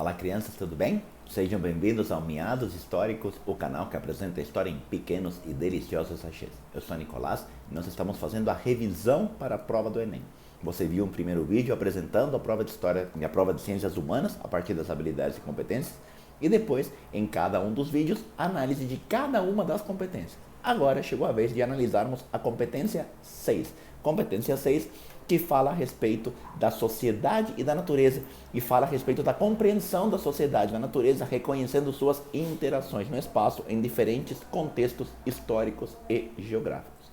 Olá crianças, tudo bem? Sejam bem-vindos ao Miados Históricos, o canal que apresenta a história em pequenos e deliciosos sachês. Eu sou Nicolás e nós estamos fazendo a revisão para a prova do Enem. Você viu um primeiro vídeo apresentando a prova de História e a prova de Ciências Humanas a partir das habilidades e competências e depois, em cada um dos vídeos, análise de cada uma das competências. Agora chegou a vez de analisarmos a competência 6. Competência 6 que fala a respeito da sociedade e da natureza e fala a respeito da compreensão da sociedade e da natureza, reconhecendo suas interações no espaço em diferentes contextos históricos e geográficos.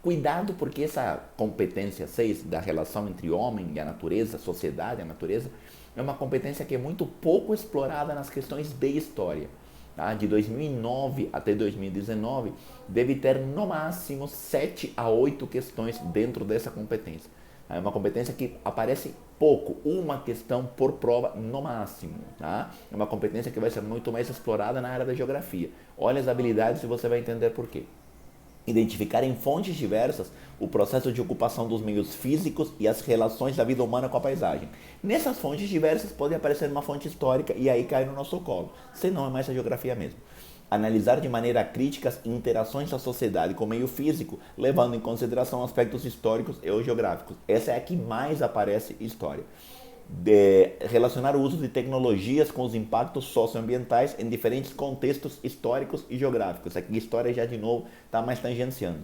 Cuidado, porque essa competência 6 da relação entre homem e a natureza, sociedade e a natureza, é uma competência que é muito pouco explorada nas questões de história. De 2009 até 2019, deve ter no máximo 7 a 8 questões dentro dessa competência. É uma competência que aparece pouco, uma questão por prova no máximo. Tá? É uma competência que vai ser muito mais explorada na área da geografia. Olha as habilidades e você vai entender por quê. Identificar em fontes diversas o processo de ocupação dos meios físicos e as relações da vida humana com a paisagem. Nessas fontes diversas pode aparecer uma fonte histórica e aí cai no nosso colo, senão é mais a geografia mesmo. Analisar de maneira crítica as interações da sociedade com o meio físico, levando em consideração aspectos históricos e geográficos. Essa é a que mais aparece história. Relacionar o uso de tecnologias com os impactos socioambientais em diferentes contextos históricos e geográficos. Aqui história já de novo está mais tangenciando.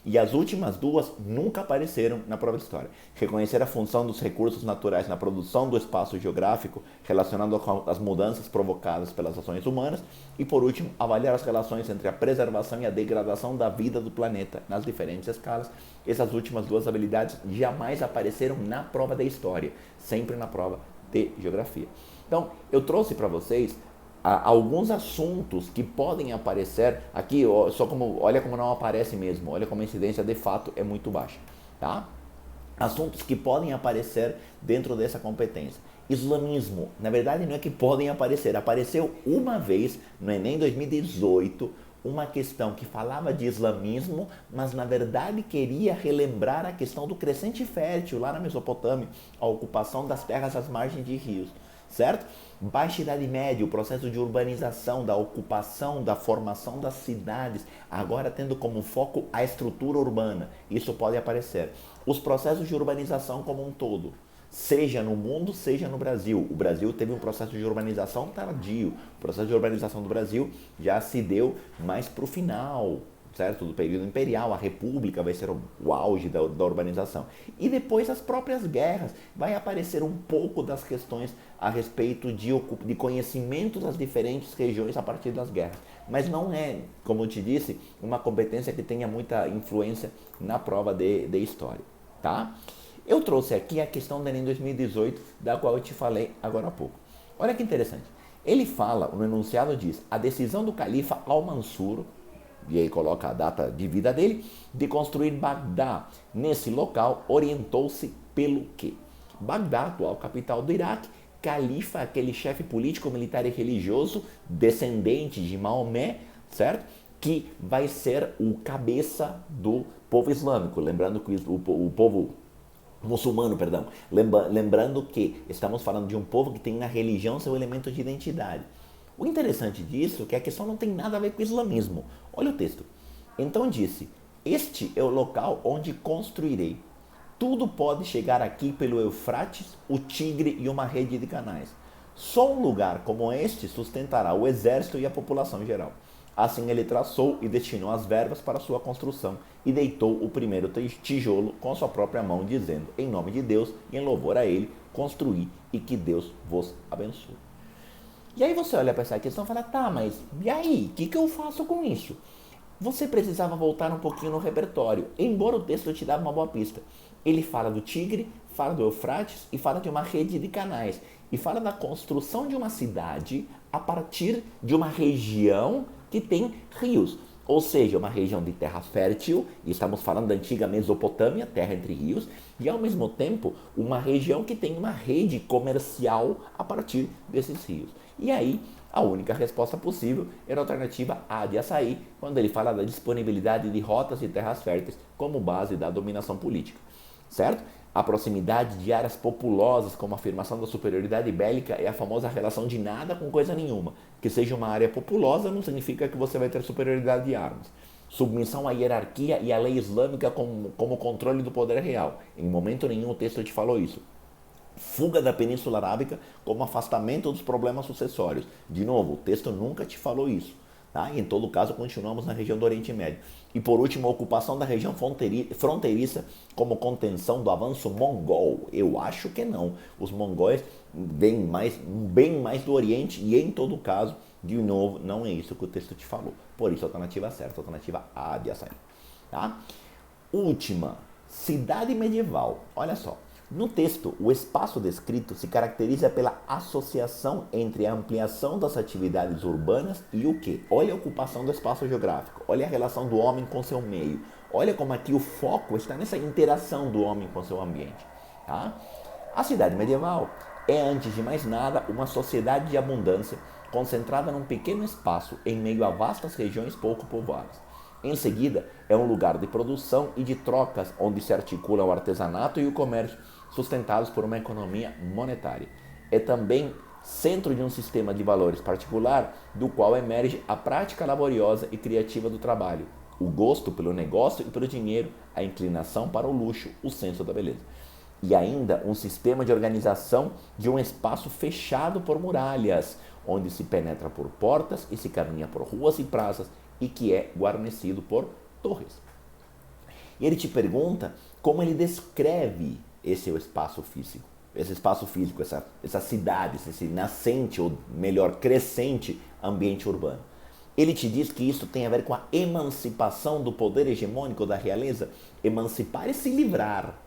E as últimas duas nunca apareceram na prova de história. Reconhecer a função dos recursos naturais na produção do espaço geográfico, relacionado com as mudanças provocadas pelas ações humanas. E por último, avaliar as relações entre a preservação e a degradação da vida do planeta nas diferentes escalas. Essas últimas duas habilidades jamais apareceram na prova de história, sempre na prova de geografia. Então, eu trouxe para vocês alguns assuntos que podem aparecer aqui, olha como não aparece mesmo, olha como a incidência de fato é muito baixa, tá? Assuntos que podem aparecer dentro dessa competência. Islamismo, na verdade não é que podem aparecer, apareceu uma vez no Enem 2018, uma questão que falava de islamismo, mas na verdade queria relembrar a questão do crescente fértil lá na Mesopotâmia, a ocupação das terras às margens de rios, certo? Baixa Idade Média, o processo de urbanização, da ocupação, da formação das cidades, agora tendo como foco a estrutura urbana. Isso pode aparecer. Os processos de urbanização como um todo, seja no mundo, seja no Brasil. O Brasil teve um processo de urbanização tardio. O processo de urbanização do Brasil já se deu mais para o final, certo? Do período imperial, a república vai ser o auge da urbanização. E depois as próprias guerras, vai aparecer um pouco das questões a respeito de conhecimento das diferentes regiões a partir das guerras. Mas não é, como eu te disse, uma competência que tenha muita influência na prova de história, tá? Eu trouxe aqui a questão do Enem 2018, da qual eu te falei agora há pouco. Olha que interessante. Ele fala, no enunciado diz, a decisão do califa Al-Mansur, e aí coloca a data de vida dele, de construir Bagdá. Nesse local, orientou-se pelo quê? Bagdá, atual capital do Iraque, califa, aquele chefe político, militar e religioso, descendente de Maomé, certo? Que vai ser o cabeça do povo islâmico. Lembrando que o povo muçulmano, perdão. Lembrando que estamos falando de um povo que tem na religião seu elemento de identidade. O interessante disso é que a questão não tem nada a ver com o islamismo. Olha o texto. Então disse, este é o local onde construirei. Tudo pode chegar aqui pelo Eufrates, o Tigre e uma rede de canais. Só um lugar como este sustentará o exército e a população em geral. Assim ele traçou e destinou as verbas para sua construção e deitou o primeiro tijolo com sua própria mão, dizendo, em nome de Deus e em louvor a ele, construí e que Deus vos abençoe. E aí você olha para essa questão e fala, tá, mas e aí? O que eu faço com isso? Você precisava voltar um pouquinho no repertório, embora o texto te dava uma boa pista. Ele fala do Tigre, fala do Eufrates e fala de uma rede de canais. E fala da construção de uma cidade a partir de uma região que tem rios. Ou seja, uma região de terra fértil, e estamos falando da antiga Mesopotâmia, terra entre rios, e ao mesmo tempo uma região que tem uma rede comercial a partir desses rios. E aí, a única resposta possível era a alternativa A de Açaí, quando ele fala da disponibilidade de rotas e terras férteis como base da dominação política, certo? A proximidade de áreas populosas, como a afirmação da superioridade bélica, é a famosa relação de nada com coisa nenhuma. Que seja uma área populosa não significa que você vai ter superioridade de armas. Submissão à hierarquia e à lei islâmica como controle do poder real. Em momento nenhum o texto te falou isso. Fuga da Península Arábica como afastamento dos problemas sucessórios. De novo, o texto nunca te falou isso. Tá? E em todo caso, continuamos na região do Oriente Médio. E por último, a ocupação da região fronteiriça como contenção do avanço mongol. Eu acho que não. Os mongóis vêm bem mais do Oriente e em todo caso, de novo, não é isso que o texto te falou. Por isso, a alternativa certa, a alternativa A de açaí. Tá? Última, cidade medieval. Olha só. No texto, o espaço descrito se caracteriza pela associação entre a ampliação das atividades urbanas e o quê? Olha a ocupação do espaço geográfico, olha a relação do homem com seu meio, olha como aqui o foco está nessa interação do homem com seu ambiente. Tá? A cidade medieval é, antes de mais nada, uma sociedade de abundância concentrada num pequeno espaço em meio a vastas regiões pouco povoadas. Em seguida, é um lugar de produção e de trocas onde se articula o artesanato e o comércio, sustentados por uma economia monetária. É também centro de um sistema de valores particular, do qual emerge a prática laboriosa e criativa do trabalho, o gosto pelo negócio e pelo dinheiro, a inclinação para o luxo, o senso da beleza. E ainda um sistema de organização de um espaço fechado por muralhas, onde se penetra por portas e se caminha por ruas e praças, e que é guarnecido por torres. E ele te pergunta como ele descreve esse espaço físico. Esse espaço físico, essa cidade, esse nascente, ou melhor, crescente ambiente urbano. Ele te diz que isso tem a ver com a emancipação do poder hegemônico da realeza. Emancipar é se livrar,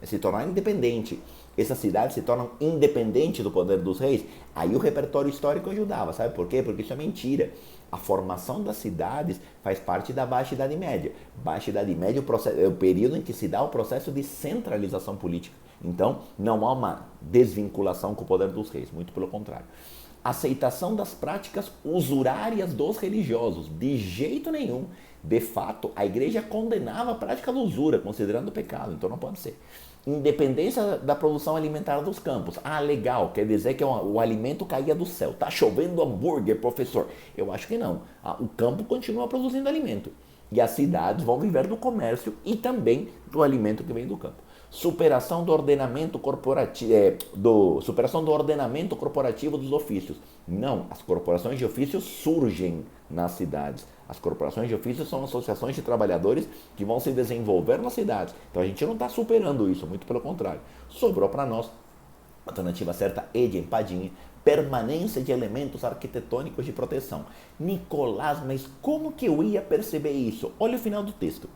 é se tornar independente. Essas cidades se tornam independentes do poder dos reis. Aí o repertório histórico ajudava, sabe por quê? Porque isso é mentira. A formação das cidades faz parte da Baixa Idade Média. Baixa Idade Média é o período em que se dá o processo de centralização política. Então, não há uma desvinculação com o poder dos reis, muito pelo contrário. Aceitação das práticas usurárias dos religiosos, de jeito nenhum. De fato, a igreja condenava a prática da usura, considerando pecado, então não pode ser. Independência da produção alimentar dos campos. Ah, legal, quer dizer que o alimento caía do céu. Tá chovendo hambúrguer, professor. Eu acho que não. O campo continua produzindo alimento. E as cidades vão viver do comércio e também do alimento que vem do campo. Superação do ordenamento corporativo, superação do ordenamento corporativo dos ofícios. Não, as corporações de ofícios surgem nas cidades. As corporações de ofícios são associações de trabalhadores que vão se desenvolver nas cidades. Então a gente não está superando isso, muito pelo contrário. Sobrou para nós, alternativa certa, E de empadinha, permanência de elementos arquitetônicos de proteção. Nicolás, mas como que eu ia perceber isso? Olha o final do texto.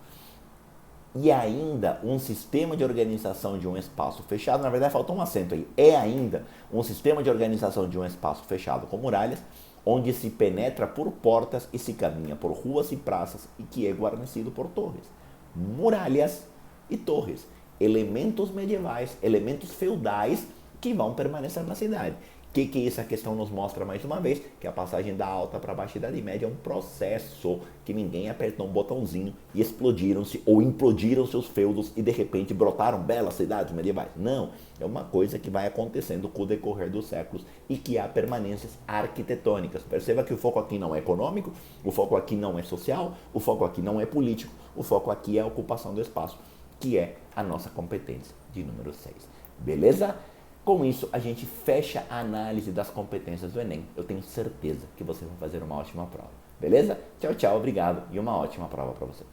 E ainda um sistema de organização de um espaço fechado, na verdade faltou um acento aí, é ainda um sistema de organização de um espaço fechado com muralhas, onde se penetra por portas e se caminha por ruas e praças e que é guarnecido por torres. Muralhas e torres, elementos medievais, elementos feudais que vão permanecer na cidade. O que essa questão nos mostra mais uma vez? Que a passagem da Alta para a Baixa Idade Média é um processo que ninguém apertou um botãozinho e explodiram-se ou implodiram seus feudos e de repente brotaram belas cidades medievais. Não, é uma coisa que vai acontecendo com o decorrer dos séculos e que há permanências arquitetônicas. Perceba que o foco aqui não é econômico, o foco aqui não é social, o foco aqui não é político, o foco aqui é a ocupação do espaço, que é a nossa competência de número 6. Beleza? Com isso, a gente fecha a análise das competências do Enem. Eu tenho certeza que você vai fazer uma ótima prova. Beleza? Tchau, tchau, obrigado e uma ótima prova para vocês.